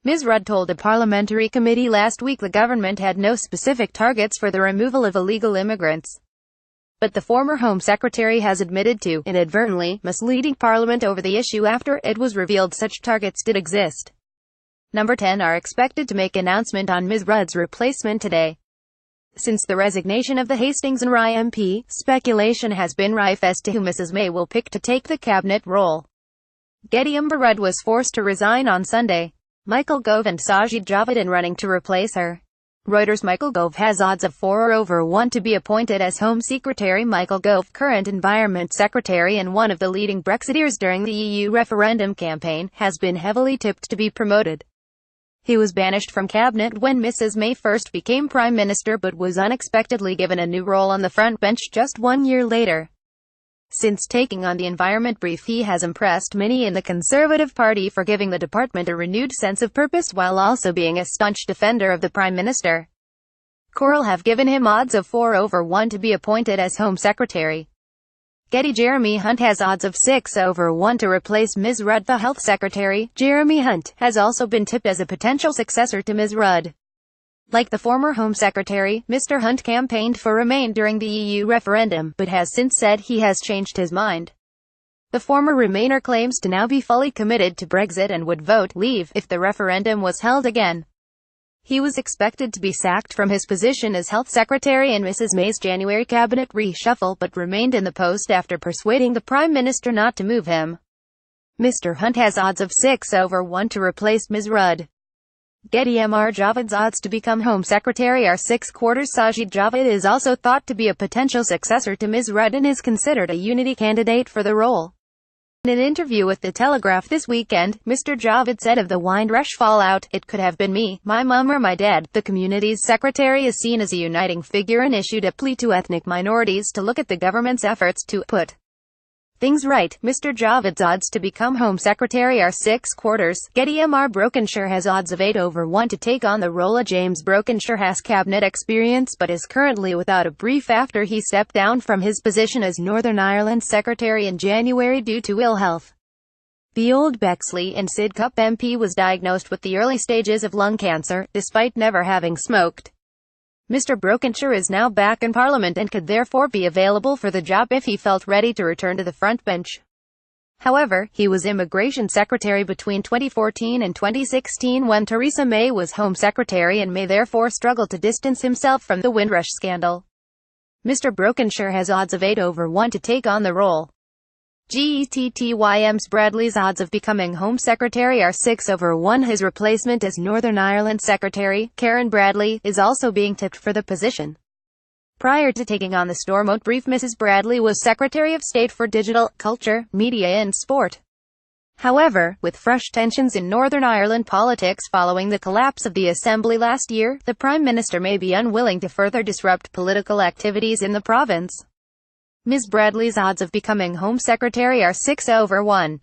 Ms. Rudd told a parliamentary committee last week the government had no specific targets for the removal of illegal immigrants. But the former Home Secretary has admitted to, inadvertently, misleading Parliament over the issue after it was revealed such targets did exist. Number 10 are expected to make announcement on Ms. Rudd's replacement today. Since the resignation of the Hastings and Rye MP, speculation has been rife as to who Mrs. May will pick to take the cabinet role. Getty Rudd was forced to resign on Sunday. Michael Gove and Sajid Javid in running to replace her. Reuters. Michael Gove has odds of 4/1 to be appointed as Home Secretary. Michael Gove, current Environment Secretary and one of the leading Brexiteers during the EU referendum campaign, has been heavily tipped to be promoted. He was banished from cabinet when Mrs. May first became Prime Minister but was unexpectedly given a new role on the front bench just 1 year later. Since taking on the environment brief, he has impressed many in the Conservative Party for giving the department a renewed sense of purpose while also being a staunch defender of the Prime Minister. Coral have given him odds of 4/1 to be appointed as Home Secretary. Getty. Jeremy Hunt has odds of 6/1 to replace Ms. Rudd. The Health Secretary, Jeremy Hunt, has also been tipped as a potential successor to Ms. Rudd. Like the former Home Secretary, Mr. Hunt campaigned for Remain during the EU referendum, but has since said he has changed his mind. The former Remainer claims to now be fully committed to Brexit and would vote Leave if the referendum was held again. He was expected to be sacked from his position as Health Secretary in Mrs. May's January cabinet reshuffle, but remained in the post after persuading the Prime Minister not to move him. Mr. Hunt has odds of 6/1 to replace Ms. Rudd. Getty. Javid's odds to become Home Secretary are 6/4. Sajid Javid is also thought to be a potential successor to Ms. Rudd and is considered a unity candidate for the role. In an interview with The Telegraph this weekend, Mr. Javid said of the Windrush fallout, "It could have been me, my mum or my dad." The community's secretary is seen as a uniting figure and issued a plea to ethnic minorities to look at the government's efforts to put things right. Mr. Javid's odds to become Home Secretary are 6/4. Getty. Brokenshire has odds of 8/1 to take on the role. James Brokenshire has cabinet experience but is currently without a brief after he stepped down from his position as Northern Ireland Secretary in January due to ill health. The Old Bexley and Sidcup MP was diagnosed with the early stages of lung cancer, despite never having smoked. Mr. Brokenshire is now back in Parliament and could therefore be available for the job if he felt ready to return to the front bench. However, he was Immigration Secretary between 2014 and 2016 when Theresa May was Home Secretary and may therefore struggle to distance himself from the Windrush scandal. Mr. Brokenshire has odds of 8/1 to take on the role. Ms. Bradley's odds of becoming Home Secretary are 6/1. His replacement as Northern Ireland Secretary, Karen Bradley, is also being tipped for the position. Prior to taking on the Stormont brief, Mrs. Bradley was Secretary of State for Digital, Culture, Media and Sport. However, with fresh tensions in Northern Ireland politics following the collapse of the Assembly last year, the Prime Minister may be unwilling to further disrupt political activities in the province. Ms. Bradley's odds of becoming Home Secretary are 6/1.